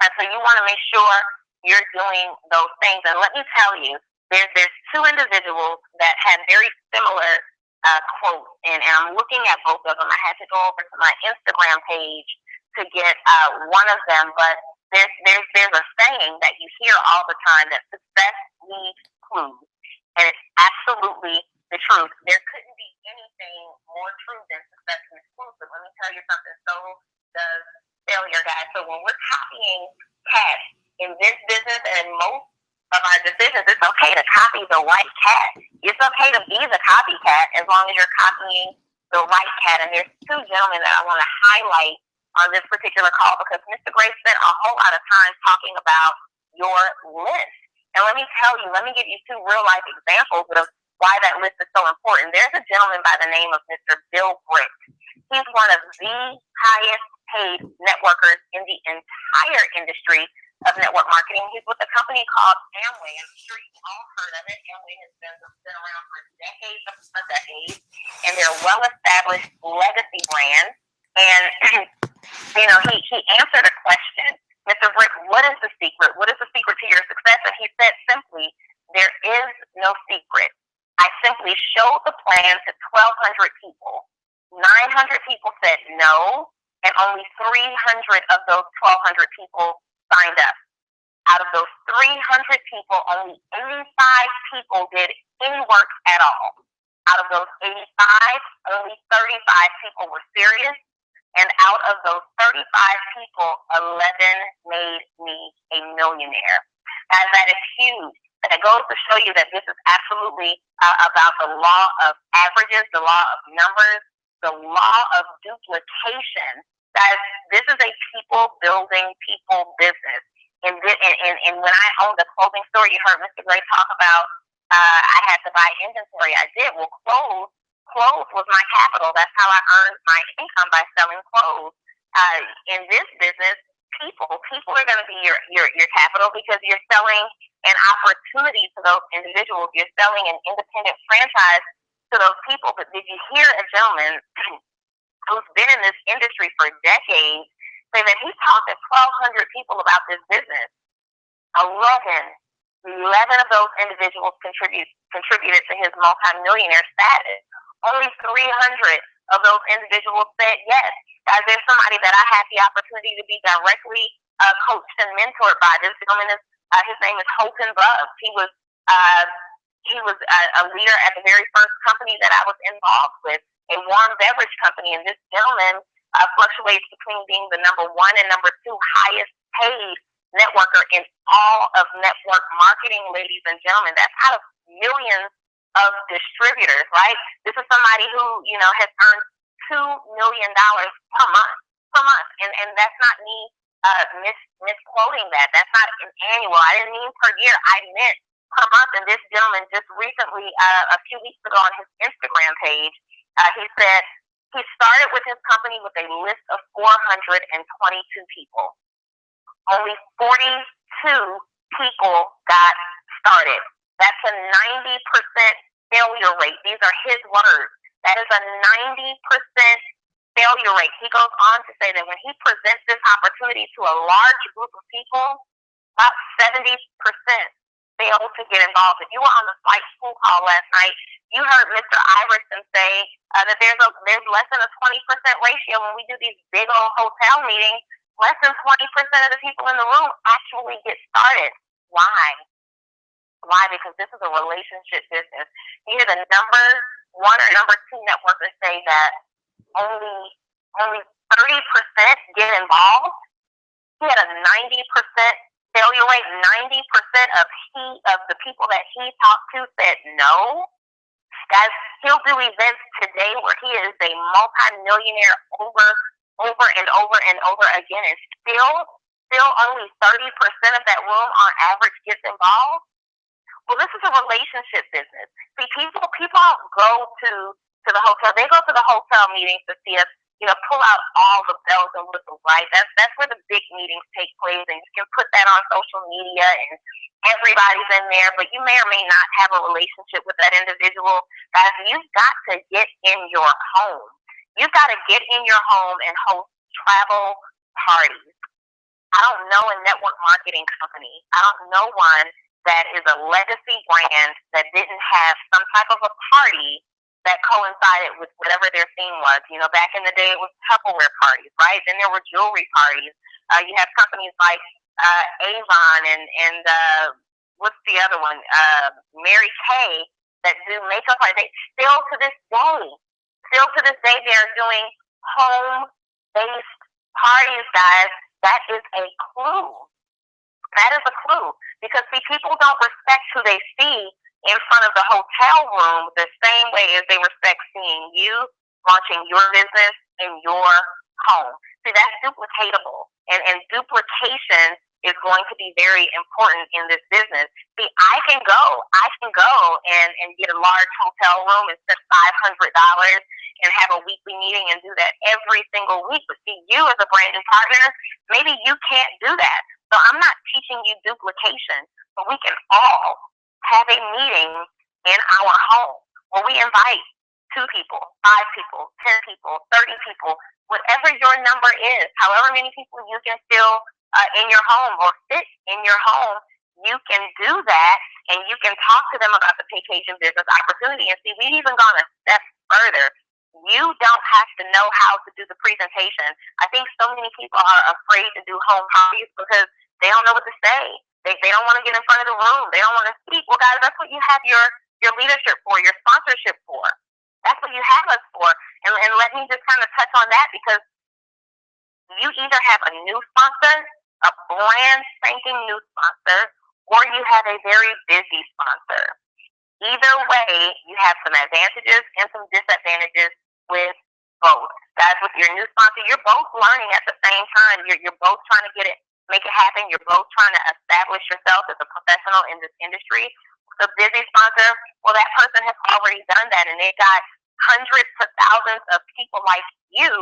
And so you want to make sure you're doing those things. And let me tell you, there's 2 individuals that had very similar quotes, and I'm looking at both of them. I had to go over to my Instagram page to get one of them, but there's a saying that you hear all the time that success leaves clues, and it's absolutely the truth. There couldn't be anything more true than success leaves clues. But let me tell you something. So does failure, guys. So when we're copying cats in this business and in most of our decisions, it's okay to copy the right cat. It's okay to be the copycat as long as you're copying the right cat. And there's 2 gentlemen that I want to highlight on this particular call, because Mr. Gray spent a whole lot of time talking about your list. And let me give you 2 real life examples of why that list is so important. There's a gentleman by the name of Mr. Bill Britt. He's one of the highest paid networkers in the entire industry of network marketing. He's with a company called Amway. I'm sure you've all heard of it. Amway has been around for decades upon decades, and they're a well-established legacy brand. And he answered a question, Mr. Brick, what is the secret? What is the secret to your success? And he said simply, there is no secret. I simply showed the plan to 1,200 people. 900 people said no, and only 300 of those 1,200 people signed up. Out of those 300 people, only 85 people did any work at all. Out of those 85, only 35 people were serious. And out of those 35 people, 11 made me a millionaire. And that is huge. And it goes to show you that this is absolutely about the law of averages, the law of numbers, the law of duplication. Guys, this is a people building people business. And when I owned the clothing store, you heard Mr. Gray talk about I had to buy inventory. I did. Well, clothes was my capital. That's how I earned my income, by selling clothes. In this business, people are going to be your capital, because you're selling an opportunity to those individuals. You're selling an independent franchise to those people. But did you hear a gentleman who's been in this industry for decades say that he talked to 1,200 people about this business? 11 of those individuals contributed to his multimillionaire status. Only 300 of those individuals said yes. Guys, there's somebody that I had the opportunity to be directly coached and mentored by. This gentleman his name is Holton Bubs. He was a leader at the very first company that I was involved with, a warm beverage company. And this gentleman fluctuates between being the number 1 and number 2 highest paid networker in all of network marketing, ladies and gentlemen. That's out of millions of distributors, right? This is somebody who, has earned $2 million per month. And that's not me misquoting that. That's not an annual. I didn't mean per year. I meant per month. And this gentleman just recently, a few weeks ago on his Instagram page, he said he started with his company with a list of 422 people. Only 42 people got started. That's a 90% failure rate. These are his words. That is a 90% failure rate. He goes on to say that when he presents this opportunity to a large group of people, about 70% fail to get involved. If you were on the Flight School call last night, you heard Mr. Iverson say that there's less than a 20% ratio when we do these big old hotel meetings. Less than 20% of the people in the room actually get started. Why? Why? Because this is a relationship business. You hear the number 1 or number 2 networkers say that only 30% get involved. He had a 90% failure rate. 90% of the people that he talked to said no. Guys, he'll do events today where he is a multi-millionaire over and over again, and still only 30% of that room on average gets involved. Well, this is a relationship business. See, people don't go to the hotel. They go to the hotel meetings to see us, pull out all the bells and whistles, right? That's where the big meetings take place, and you can put that on social media, and everybody's in there, but you may or may not have a relationship with that individual. Guys, you've got to get in your home. You've got to get in your home and host travel parties. I don't know a network marketing company. I don't know one that is a legacy brand that didn't have some type of a party that coincided with whatever their theme was. Back in the day, it was Tupperware parties, right? Then there were jewelry parties. You have companies like Avon and what's the other one? Mary Kay, that do makeup parties. They still to this day, they're doing home-based parties, guys. That is a clue. That is a clue. Because, see, people don't respect who they see in front of the hotel room the same way as they respect seeing you launching your business in your home. See, that's duplicatable. And duplication is going to be very important in this business. See, I can go and get a large hotel room and spend $500 and have a weekly meeting and do that every single week. But see, you as a branded partner, maybe you can't do that. So I'm not teaching you duplication, but we can all have a meeting in our home where we invite 2 people, 5 people, 10 people, 30 people, whatever your number is, however many people you can fill in your home or fit in your home, you can do that, and you can talk to them about the Paycation business opportunity. And see, we've even gone a step further. You don't have to know how to do the presentation. I think so many people are afraid to do home parties because they don't know what to say. They don't want to get in front of the room. They don't want to speak. Well, guys, that's what you have your your leadership for, your sponsorship for. That's what you have us for. And let me just kind of touch on that, because you either have a new sponsor, a brand spanking new sponsor, or you have a very busy sponsor. Either way, you have some advantages and some disadvantages with both. Guys, with your new sponsor, you're both learning at the same time. You're both trying to make it happen. You're both trying to establish yourself as a professional in this industry. The busy sponsor, well, that person has already done that, and they got hundreds to thousands of people like you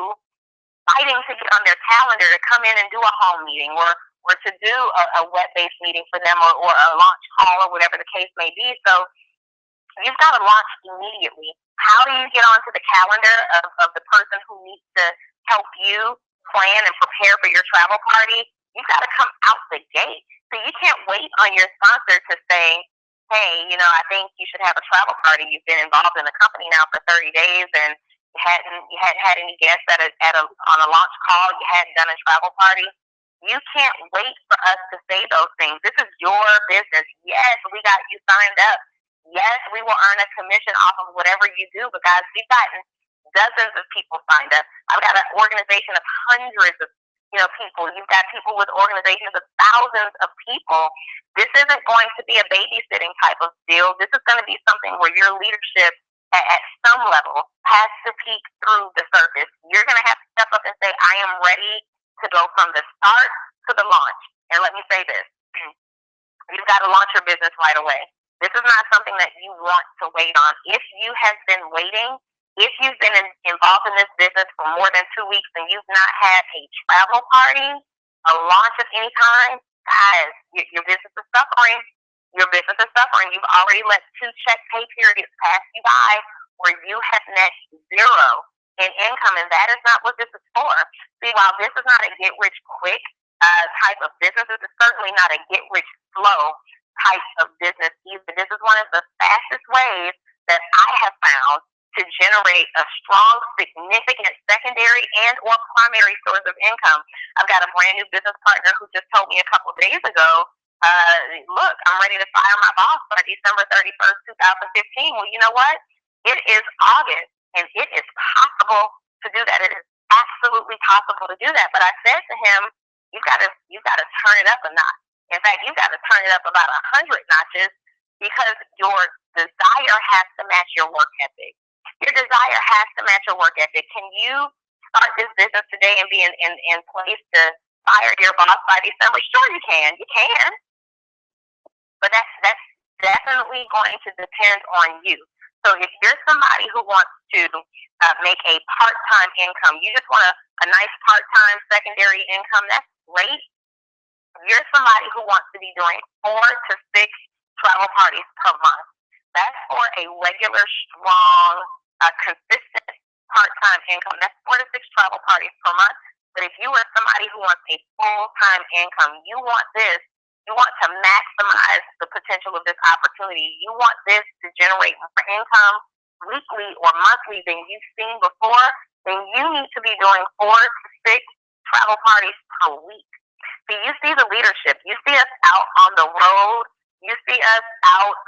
fighting to get on their calendar to come in and do a home meeting, or to do a web-based meeting for them, or a launch call, or whatever the case may be. So you've got to launch immediately. How do you get onto the calendar of the person who needs to help you plan and prepare for your travel party? You've got to come out the gate. So you can't wait on your sponsor to say, hey, I think you should have a travel party. You've been involved in the company now for 30 days, and you hadn't had any guests on a launch call. You hadn't done a travel party. You can't wait for us to say those things. This is your business. Yes, we got you signed up. Yes, we will earn a commission off of whatever you do. But guys, we've gotten dozens of people signed up. I've got an organization of hundreds of people. You've got people with organizations of thousands of people. This isn't going to be a babysitting type of deal. This is going to be something where your leadership at some level has to peek through the surface. You're going to have to step up and say, I am ready to go from the start to the launch. And let me say this. You've got to launch your business right away. This is not something that you want to wait on. If you have been waiting, if you've been involved in this business for more than 2 weeks and you've not had a travel party, a launch of any kind, guys, your business is suffering. Your business is suffering. You've already let 2 check pay periods pass you by where you have net zero in income, and that is not what this is for. See, while this is not a get-rich-quick type of business, this is certainly not a get-rich-slow type of business either. This is one of the fastest ways that I have found to generate a strong, significant secondary and or primary source of income. I've got a brand new business partner who just told me a couple of days ago, look, I'm ready to fire my boss by December 31st, 2015. Well, you know what? It is August, and it is possible to do that. It is absolutely possible to do that. But I said to him, you've got to turn it up a notch. In fact, you've got to turn it up about 100 notches, because your desire has to match your work ethic. Your desire has to match your work ethic. Can you start this business today and be in place to fire your boss by December? Sure, you can. You can. But that's definitely going to depend on you. So if you're somebody who wants to make a part-time income, you just want a nice part-time secondary income, that's great. You're somebody who wants to be doing 4 to 6 travel parties per month. That's for a regular, strong, consistent part-time income. That's 4 to 6 travel parties per month. But if you are somebody who wants a full-time income, you want to maximize the potential of this opportunity. You want this to generate more income weekly or monthly than you've seen before, then you need to be doing 4 to 6 travel parties per week. See, you see the leadership. You see us out on the road. You see us out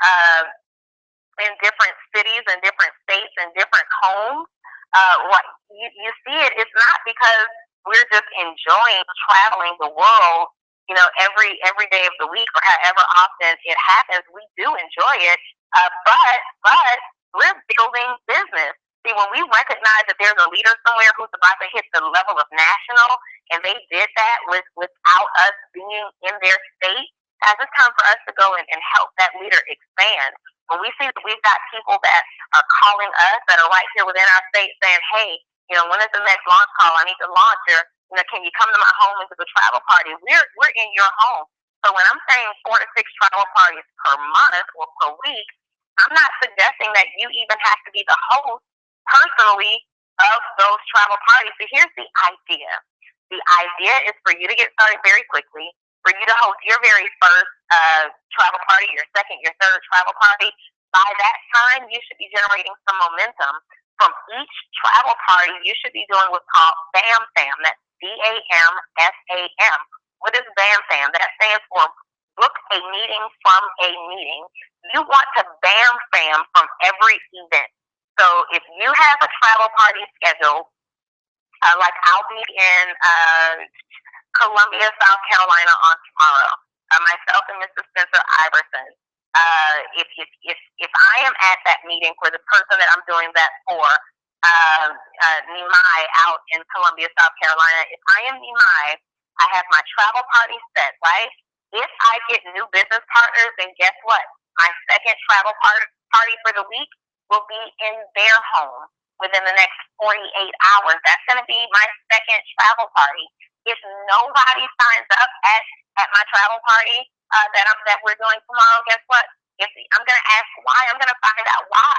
in different cities and different states and different homes. What you see it, it's not because we're just enjoying traveling the world, every day of the week or however often it happens. We do enjoy it, but we're building business. See, when we recognize that there's a leader somewhere who's about to hit the level of national, and they did that without us being in their state, guys, it's time for us to go and help that leader expand. When we see that we've got people that are calling us, that are right here within our state saying, hey, when is the next launch call? I need to launch, or can you come to my home and do a travel party? We're in your home. So when I'm saying 4 to 6 travel parties per month or per week, I'm not suggesting that you even have to be the host personally of those travel parties. So here's the idea. The idea is for you to get started very quickly, for you to host your very first travel party, your second, your third travel party. By that time, you should be generating some momentum. From each travel party, you should be doing what's called BAM-FAM. That's BAMFAM. What is BAM-FAM? That stands for book a meeting from a meeting. You want to bam fam from every event. So if you have a travel party scheduled, like I'll be in Columbia, South Carolina on tomorrow. Myself and Mr. Spencer Iverson. If I am at that meeting for the person that I'm doing that for, Nimai out in Columbia, South Carolina, if I am Nimai, I have my travel party set, right? If I get new business partners, then guess what? My second travel party for the week will be in their home within the next 48 hours. That's going to be my second travel party. If nobody signs up at my travel party that we're doing tomorrow, guess what? I'm going to ask why. I'm going to find out why.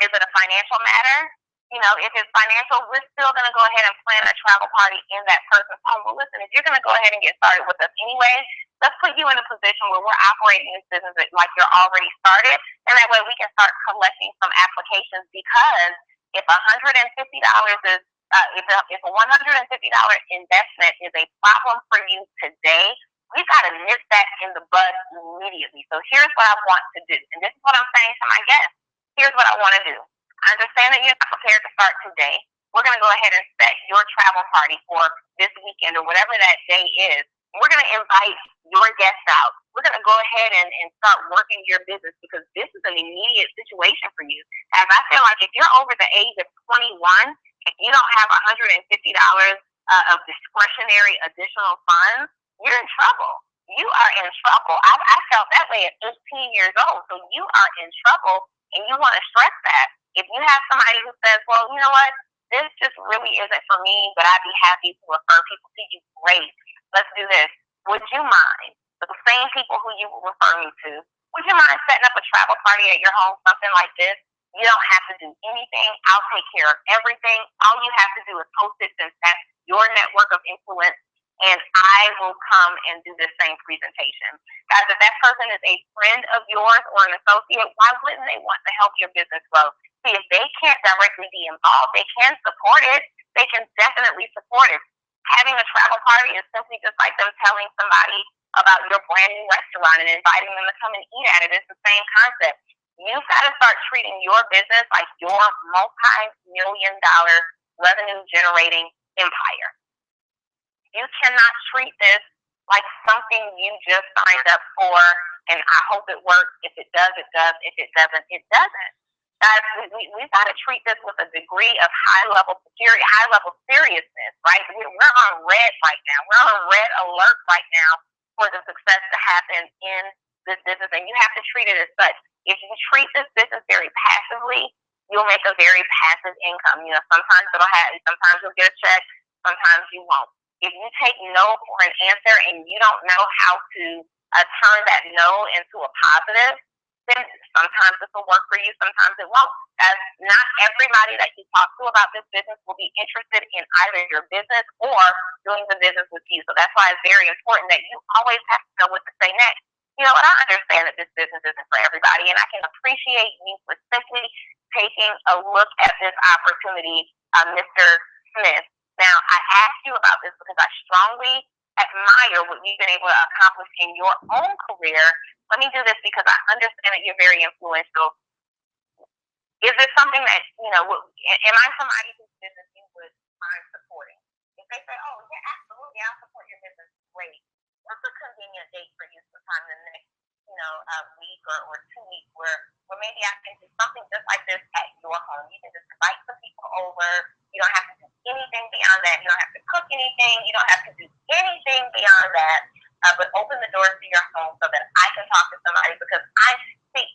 Is it a financial matter? If it's financial, we're still going to go ahead and plan a travel party in that person's home. Well, listen, if you're going to go ahead and get started with us anyway, let's put you in a position where we're operating this business like you're already started, and that way we can start collecting some applications. Because if $150 is if a $150 investment is a problem for you today, we've got to nip that in the bud immediately. So here's what I want to do, and this is what I'm saying to my guests. Here's what I want to do. I understand that you're not prepared to start today. We're going to go ahead and set your travel party for this weekend or whatever that day is. We're going to invite your guests out. We're going to go ahead and start working your business, because this is an immediate situation for you. As I feel like if you're over the age of 21, if you don't have $150 of discretionary additional funds, you're in trouble. You are in trouble. I felt that way at 18 years old. So you are in trouble, and you want to stress that. If you have somebody who says, well, you know what, this just really isn't for me, but I'd be happy to refer people to you, great. Let's do this. Would you mind, the same people who you will refer me to, would you mind setting up a travel party at your home, something like this? You don't have to do anything. I'll take care of everything. All you have to do is post it, since that's your network of influence, and I will come and do the same presentation. Guys, if that person is a friend of yours or an associate, why wouldn't they want to help your business grow? See, if they can't directly be involved, they can support it. They can definitely support it. Having a travel party is simply just like them telling somebody about your brand new restaurant and inviting them to come and eat at it. It's the same concept. You've got to start treating your business like your multi-million-dollar revenue-generating empire. You cannot treat this like something you just signed up for, and I hope it works. If it does, it does. If it doesn't, it doesn't. Guys, we've got to treat this with a degree of high-level seriousness, right? We're on red right now. We're on red alert right now for the success to happen in this business, and you have to treat it as such. If you treat this business very passively, you'll make a very passive income. Sometimes sometimes you'll get a check, sometimes you won't. If you take no for an answer and you don't know how to turn that no into a positive, then sometimes this will work for you, sometimes it won't. As not everybody that you talk to about this business will be interested in either your business or doing the business with you. So that's why it's very important that you always have to know what to say next. You know what, I understand that this business isn't for everybody, and I can appreciate you for simply taking a look at this opportunity, Mr. Smith. Now, I asked you about this because I strongly admire what you've been able to accomplish in your own career. Let me do this because I understand that you're very influential. Is this something that, am I somebody whose business you would mind supporting? If they say, oh, yeah, absolutely, I'll support your business, great. What's a convenient date for you sometime in the next, week or 2 weeks where maybe I can do something just like this at your home? You can just invite some people over. You don't have to do anything beyond that. You don't have to cook anything. You don't have to do anything beyond that. But open the doors to your home so that I can talk to somebody, because I see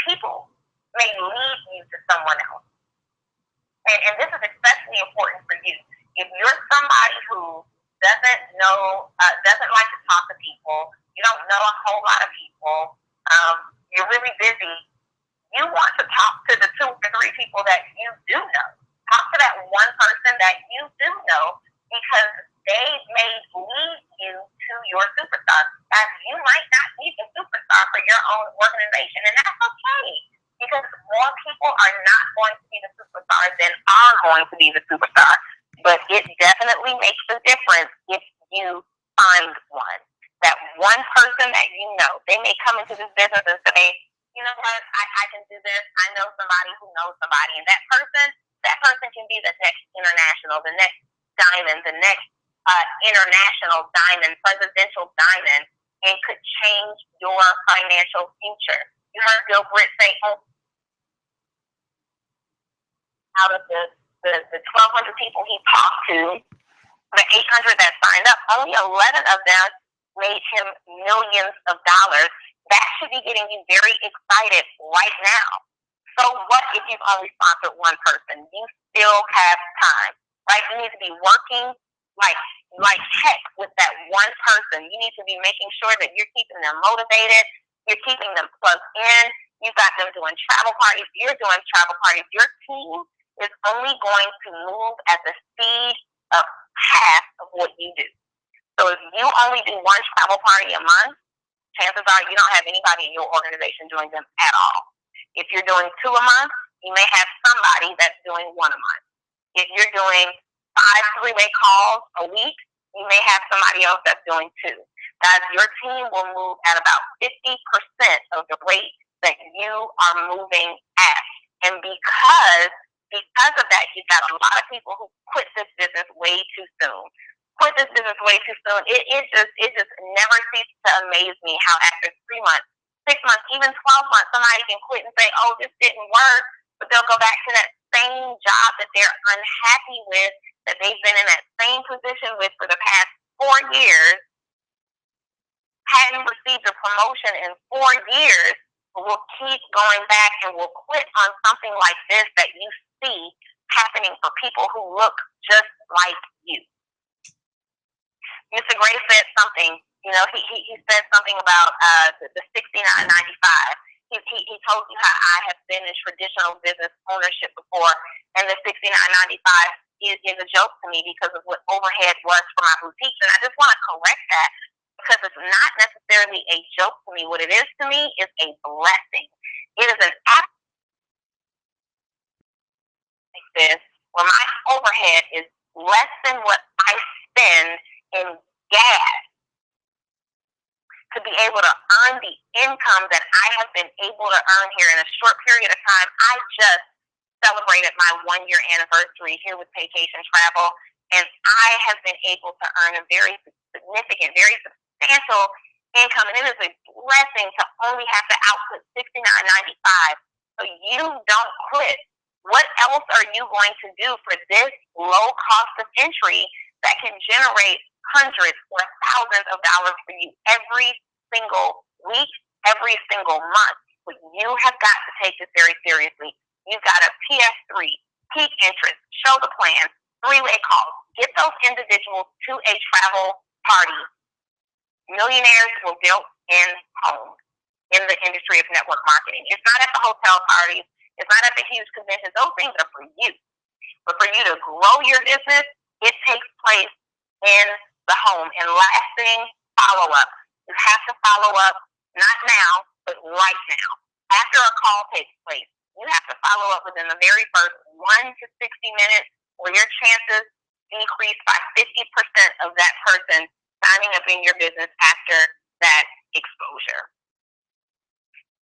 people may lead you to someone else. And this is especially important for you. If you're somebody who doesn't like to talk to people, you don't know a whole lot of people, you're really busy, you want to talk to the 2 or 3 people that you do know. Talk to that one person that you do know, because they may lead you to your superstar. Guys, you might not be the superstar for your own organization, and that's okay, because more people are not going to be the superstar than are going to be the superstar. But it definitely makes a difference if you find one. That one person that you know. They may come into this business and say, you know what, I can do this. I know somebody who knows somebody. And that person can be the next international, the next diamond, the next international diamond, presidential diamond, and could change your financial future. You heard Bill Britt say, out of the 1,200 people he talked to, the 800 that signed up, only 11 of them made him millions of dollars. That should be getting you very excited right now. So what if you've only sponsored one person? You still have time, right? You need to be working like heck with that one person. You need to be making sure that you're keeping them motivated, you're keeping them plugged in. You've got them doing travel parties. You're doing travel parties. Your team is only going to move at the speed of half of what you do. So if you only do one travel party a month, chances are you don't have anybody in your organization doing them at all. If you're doing 2 a month, you may have somebody that's doing 1 a month. If you're doing 5 three-way calls a week, you may have somebody else that's doing 2. Guys, your team will move at about 50% of the rate that you are moving at. And because of that, you've got a lot of people who quit this business way too soon. It just never ceases to amaze me how after 3 months, 6 months, even 12 months, somebody can quit and say, oh, this didn't work, but they'll go back to that same job that they're unhappy with, that they've been in that same position with for the past 4 years, hadn't received a promotion in 4 years, but will keep going back and will quit on something like this that you see happening for people who look just like you. Mr. Gray said something, he said something about the $69.95. He told you how I have been in traditional business ownership before, and the $69.95 is a joke to me because of what overhead was for my boutiques. And I just want to correct that because it's not necessarily a joke to me. What it is to me is a blessing. It is an act like this where my overhead is less than what I spend in gas to be able to earn the income that I have been able to earn here in a short period of time. I just celebrated my 1-year anniversary here with Vacation Travel, and I have been able to earn a very significant, very substantial income, and it is a blessing to only have to output $69.95. So you don't quit. What else are you going to do for this low cost of entry that can generate hundreds or thousands of dollars for you every single week, every single month? But you have got to take this very seriously. You've got a PS3, peak interest, show the plan, 3-way calls. Get those individuals to a travel party. Millionaires will build in homes in the industry of network marketing. It's not at the hotel parties. It's not at the huge conventions. Those things are for you. But for you to grow your business, it takes place in the home. And lasting follow-up. You have to follow up, not now, but right now. After a call takes place, you have to follow up within the very first 1 to 60 minutes, or your chances decrease by 50% of that person signing up in your business after that exposure.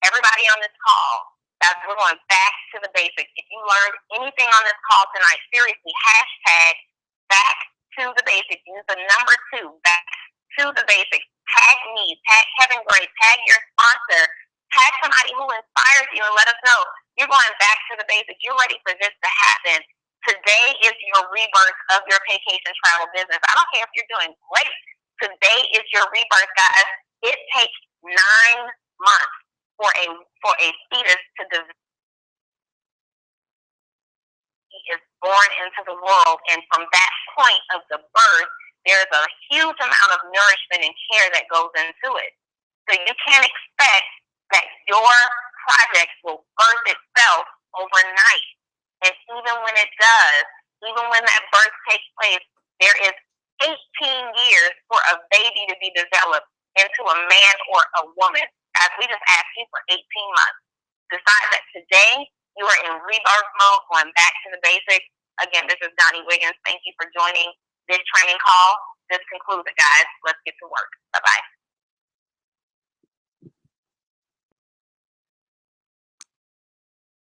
Everybody on this call, guys, we're going back to the basics. If you learned anything on this call tonight, seriously, hashtag back to the basics. Use the number 2, back to the basics. Tag me, tag Kevin Gray, tag your sponsor, tag somebody who inspires you, and let us know you're going back to the basics. You're ready for this to happen. Today is your rebirth of your vacation travel business. I don't care if you're doing great. Today is your rebirth, guys. It takes 9 months for a fetus to develop. He is born into the world, and from that point of the birth, there's a huge amount of nourishment and care that goes into it. So you can't expect that your project will birth itself overnight. And even when it does, even when that birth takes place, there is 18 years for a baby to be developed into a man or a woman. As we just asked you for 18 months. Decide that today you are in rebirth mode, going back to the basics. Again, this is Donnie Wiggins. Thank you for joining this training call. This concludes it, guys. Let's get to work. Bye-bye.